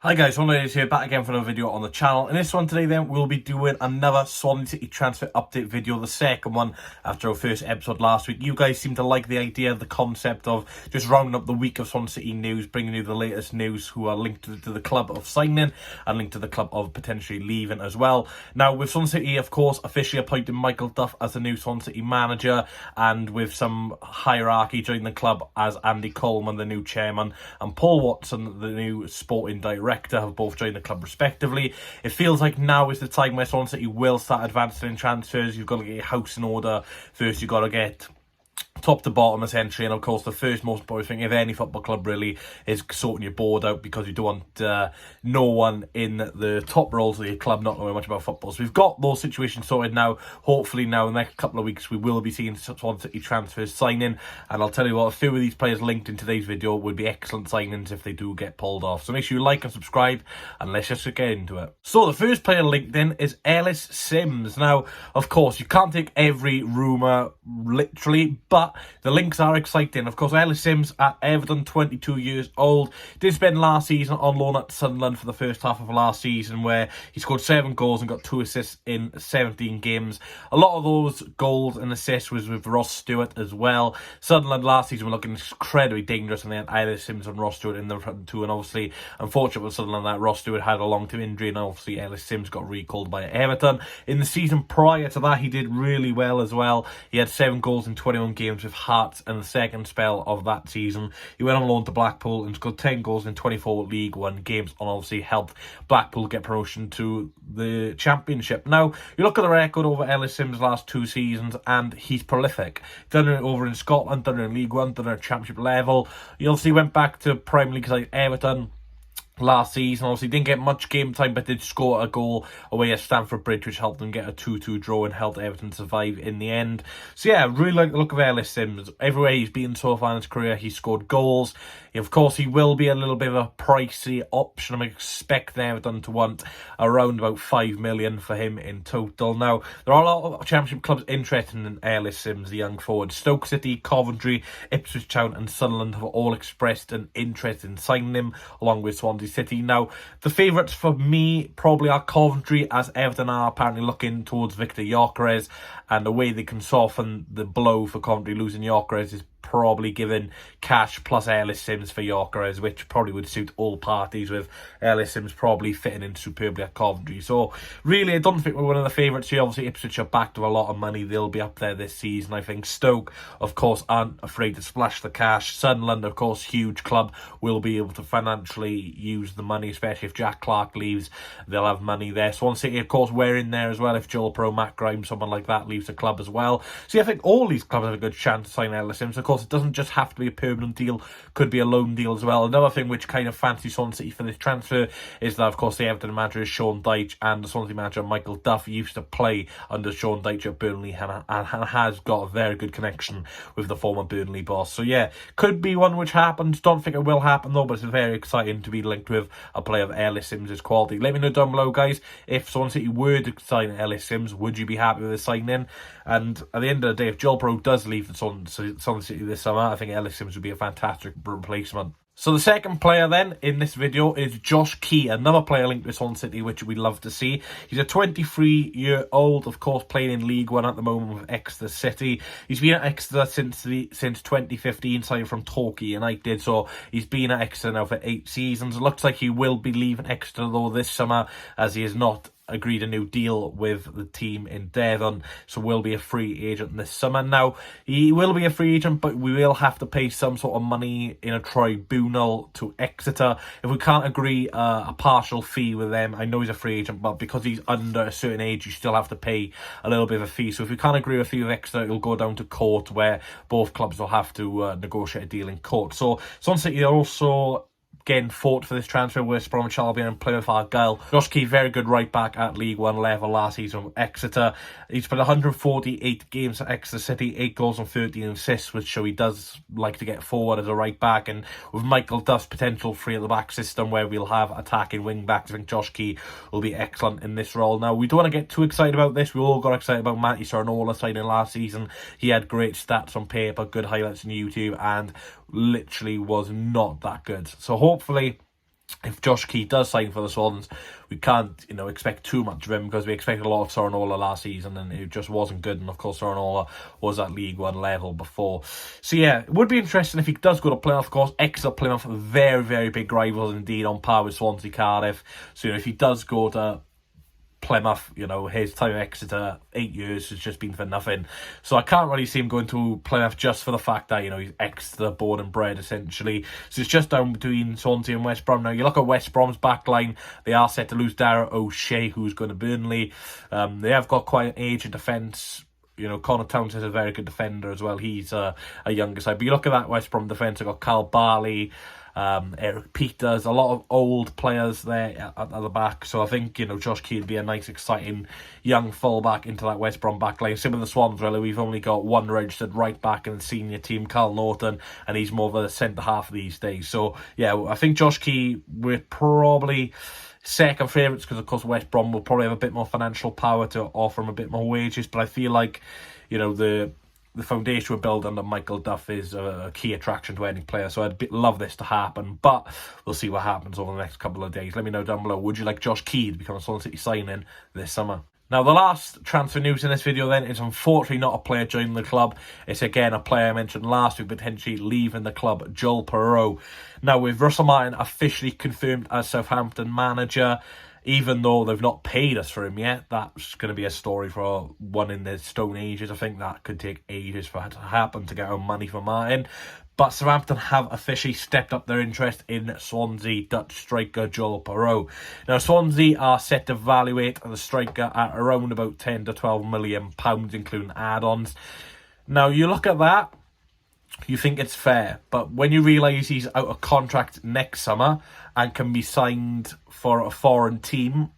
Hi guys, one is here, back again for another video on the channel. In this one today then, we'll be doing another Swansea City transfer update video, the second one after our first episode last week. You guys seem to like the idea, the concept of just rounding up the week of Swansea City news, bringing you the latest news who are linked to the club of signing and linked to the club of potentially leaving as well. Now with Swansea City, of course, officially appointed Michael Duff as the new Swansea City manager, and with some hierarchy joining the club as Andy Coleman, the new chairman, and Paul Watson, the new sporting director, have both joined the club respectively. It feels like now is the time where Swansea City will start advancing in transfers. You've got to get your house in order first. You've got to get top to bottom essentially, and of course the first most important thing of any football club really is sorting your board out, because you don't want no one in the top roles of your club not knowing much about football. So we've got those situations sorted now. Hopefully now in the next couple of weeks we will be seeing Swansea City transfers signing, and I'll tell you what, a few of these players linked in today's video would be excellent signings if they do get pulled off. So make sure you like and subscribe, and let's just get into it. So the first player linked in is Ellis Simms. Now of course you can't take every rumour literally, but the links are exciting. Of course, Ellis Simms at Everton, 22 years old, did spend last season on loan at Sunderland for the first half of last season, where he scored 7 goals and got 2 assists in 17 games. A lot of those goals and assists was with Ross Stewart as well. Sunderland last season were looking incredibly dangerous, and they had Ellis Simms and Ross Stewart in the front two, and obviously, unfortunately for Sunderland, that Ross Stewart had a long-term injury, and obviously Ellis Simms got recalled by Everton. In the season prior to that, he did really well as well. He had 7 goals in 21 games with Hearts in the second spell of that season. He went on loan to Blackpool and scored 10 goals in 24 League One games, and obviously helped Blackpool get promotion to the Championship. Now, you look at the record over Ellis Simms' last 2 seasons, and he's prolific. Done it over in Scotland, done it in League One, done it at Championship level. He obviously went back to Premier League like Everton last season. Obviously didn't get much game time, but did score a goal away at Stamford Bridge, which helped them get a 2-2 draw and helped Everton survive in the end. So yeah, really like the look of Ellis Simms. Everywhere he's been so far in his career, he's scored goals. Of course, he will be a little bit of a pricey option. I expect Everton to want around about 5 million for him in total. Now, there are a lot of Championship clubs interested in Ellis Simms, the young forward. Stoke City, Coventry, Ipswich Town and Sunderland have all expressed an interest in signing him, along with Swansea City. Now, the favourites for me probably are Coventry, as Everton are apparently looking towards Victor Gyökeres, and the way they can soften the blow for Coventry losing Gyökeres is probably giving cash plus Ellis Simms for Gyökeres, which probably would suit all parties, with Ellis Simms probably fitting in superbly at Coventry. So really, I don't think we're one of the favourites here. Obviously Ipswich are backed with a lot of money. They'll be up there this season. I think Stoke, of course, aren't afraid to splash the cash. Sunderland, of course, huge club, will be able to financially use the money, especially if Jack Clark leaves. They'll have money there. Swansea City, of course, we're in there as well. If Joel Pro, Matt Grimes, someone like that leaves the club as well. So yeah, I think all these clubs have a good chance to sign Ellis Simms. Of course, it doesn't just have to be a permanent deal, could be a loan deal as well. Another thing which kind of fancies Swansea City for this transfer is that, of course, the Everton manager is Sean Dyche, and the Swansea manager Michael Duff used to play under Sean Dyche at Burnley, and has got a very good connection with the former Burnley boss. So yeah, could be one which happens. Don't think it will happen though, but it's very exciting to be linked with a player of Ellis Simms' quality. Let me know down below, guys, if Swansea City were to sign Ellis Simms, would you be happy with the signing? And at the end of the day, if Joel Pro does leave the Swansea City this summer, I think Ellis Simms would be a fantastic replacement. So the second player then in this video is Josh Key, another player linked with Swansea City, which we'd love to see. He's a 23-year-old, of course, playing in League One at the moment with Exeter City. He's been at Exeter since 2015, signed from Torquay United, so he's been at Exeter now for 8 seasons. It looks like he will be leaving Exeter though this summer, as he is not agreed a new deal with the team in Devon, so will be a free agent this summer. Now, he will be a free agent, but we will have to pay some sort of money in a tribunal to Exeter. If we can't agree a partial fee with them, I know he's a free agent, but because he's under a certain age, you still have to pay a little bit of a fee. So if we can't agree a fee with Exeter, it'll go down to court, where both clubs will have to negotiate a deal in court. So Swansea City are also again fought for this transfer, West Bromwich Albion and Plymouth Argyle. Josh Key, very good right back at League One level last season with Exeter. He's played 148 games at Exeter City, 8 goals and 13 assists, which show he does like to get forward as a right back. And with Michael Duff's potential free at the back system, where we'll have attacking wing backs, I think Josh Key will be excellent in this role. Now, we don't want to get too excited about this. We all got excited about Matty Sarnola signing last season. He had great stats on paper, good highlights on YouTube, and literally was not that good. So hopefully if Josh Key does sign for the Swans, we can't, expect too much of him, because we expected a lot of Sorinola last season and it just wasn't good. And of course, Sorinola was at League One level before. So yeah, it would be interesting if he does go to Plymouth. Of course, Exeter, Plymouth, very, very big rivals indeed, on par with Swansea, Cardiff. So if he does go to Plymouth, his time at Exeter, 8 years, has just been for nothing. So I can't really see him going to Plymouth just for the fact that, he's Exeter born and bred, essentially. So it's just down between Swansea and West Brom. Now, you look at West Brom's backline, they are set to lose Dara O'Shea, who's going to Burnley. They have got quite an age in defence. Connor Townsend's a very good defender as well. He's a younger side. But you look at that West Brom defence, they've got Cal Barley, Eric Peters, a lot of old players there at the back. So I think, Josh Key would be a nice, exciting young fullback into that West Brom back line. Same with the Swans, really. We've only got one registered right back in the senior team, Carl Norton, and he's more of a centre-half these days. So, yeah, I think Josh Key, we're probably second favourites, because, of course, West Brom will probably have a bit more financial power to offer him a bit more wages. But I feel like, the foundation we build under Michael Duff is a key attraction to any player. So I'd love this to happen, but we'll see what happens over the next couple of days. Let me know down below. Would you like Josh Key to become a Swansea City signing this summer? Now, the last transfer news in this video then is unfortunately not a player joining the club. It's again a player I mentioned last week, potentially leaving the club, Joel Piroe. Now, with Russell Martin officially confirmed as Southampton manager, even though they've not paid us for him yet, that's going to be a story for one in the Stone Ages. I think that could take ages for it to happen to get our money for Martin. But Southampton have officially stepped up their interest in Swansea Dutch striker Joel Piroe. Now, Swansea are set to evaluate the striker at around about £10 to £12 million, including add-ons. Now, you look at that, you think it's fair, but when you realise he's out of contract next summer and can be signed for a foreign team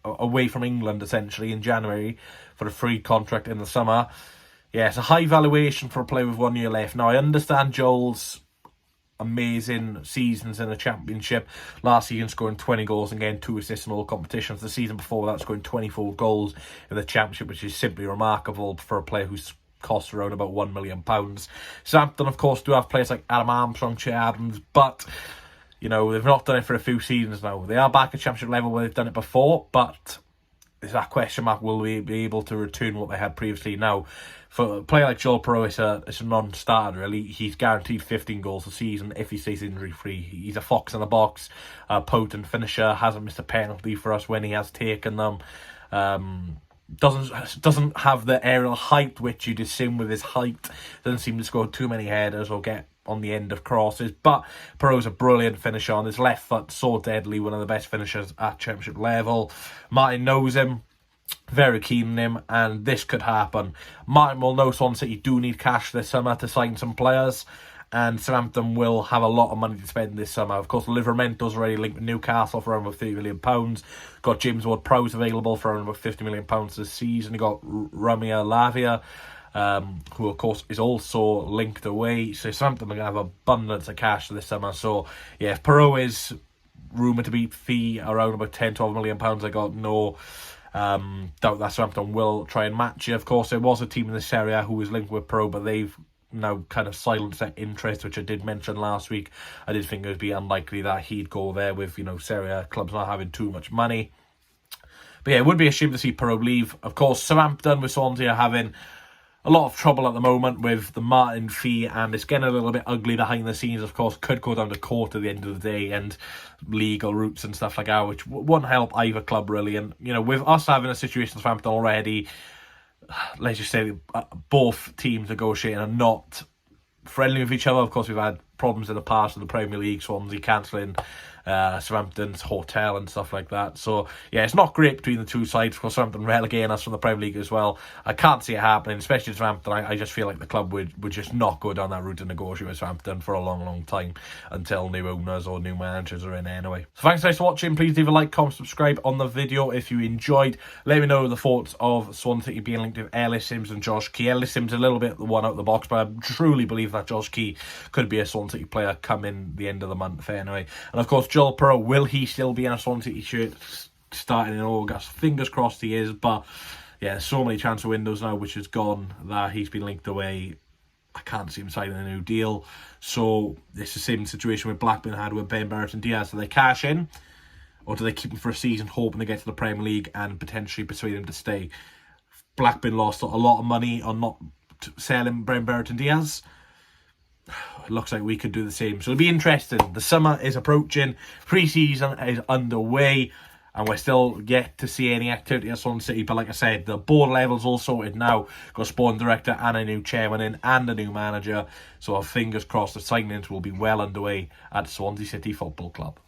away from England, essentially, in January for a free contract in the summer, yeah, it's a high valuation for a player with 1 year left. Now, I understand Joel's amazing seasons in the Championship. Last season scoring 20 goals and getting 2 assists in all competitions. The season before that scoring 24 goals in the Championship, which is simply remarkable for a player who's costs around about £1 million. Southampton, of course, do have players like Adam Armstrong, Che Adams, but they've not done it for a few seasons now. They are back at Championship level where they've done it before, but there's that question mark, will we be able to return what they had previously? Now, for a player like Joel Piroe, it's a non-starter, really. He's guaranteed 15 goals a season if he stays injury-free. He's a fox in the box, a potent finisher, hasn't missed a penalty for us when he has taken them. Doesn't have the aerial height which you'd assume with his height. Doesn't seem to score too many headers or get on the end of crosses. But Piroe's a brilliant finisher on his left foot, so deadly, one of the best finishers at Championship level. Martin knows him, very keen on him, and this could happen. Martin will know Swansea City do need cash this summer to sign some players, and Southampton will have a lot of money to spend this summer. Of course, Livermento's already linked with Newcastle for around about £30 million. Got James Ward-Prowse available for around about £50 million this season. You got Ramia Lavia, who of course is also linked away. So Southampton are going to have abundance of cash this summer. So yeah, if Piroe is rumoured to be fee around about £10-12 million, I got no doubt that Southampton will try and match it. Of course, there was a team in this area who was linked with Piroe, but they've now kind of silenced their interest, which I did mention last week. I did think it would be unlikely that he'd go there with, Serie A clubs not having too much money. But yeah, it would be a shame to see Piroe leave. Of course, Southampton with Swansea are having a lot of trouble at the moment with the Martin fee, and it's getting a little bit ugly behind the scenes. Of course, could go down to court at the end of the day, and legal routes and stuff like that, which won't help either club really. And with us having a situation with Southampton already, let's just say both teams negotiating are not friendly with each other. Of course, we've had problems in the past in the Premier League, Swansea cancelling Southampton's hotel and stuff like that. So yeah, it's not great between the two sides. Of course, Southampton relegating us from the Premier League as well. I can't see it happening, especially Southampton. I just feel like the club would just not go down that route and negotiate with Southampton for a long time until new owners or new managers are in anyway. So thanks guys for watching. Please leave a like, comment, subscribe on the video if you enjoyed. Let me know the thoughts of Swansea City being linked with Ellis Simms and Josh Key. Ellis Simms a little bit the one out of the box, but I truly believe that Josh Key could be a Swansea City player coming the end of the month anyway. And of course, Joel Piroe, will he still be in a Swansea City shirt starting in August? Fingers crossed he is, but yeah, so many transfer windows now which has gone that he's been linked away I can't see him signing a new deal. So it's the same situation with Blackburn had with Ben Barrett and Diaz. Do they cash in, or do they keep him for a season, hoping to get to the Premier League and potentially persuade him to stay? Blackburn lost a lot of money on not selling Ben Barrett and Diaz. It looks like we could do the same. So it'll be interesting. The summer is approaching. Pre-season is underway. And we're still yet to see any activity at Swansea City. But like I said, the board level's all sorted now. Got a sporting director and a new chairman in and a new manager. So our fingers crossed the signings will be well underway at Swansea City Football Club.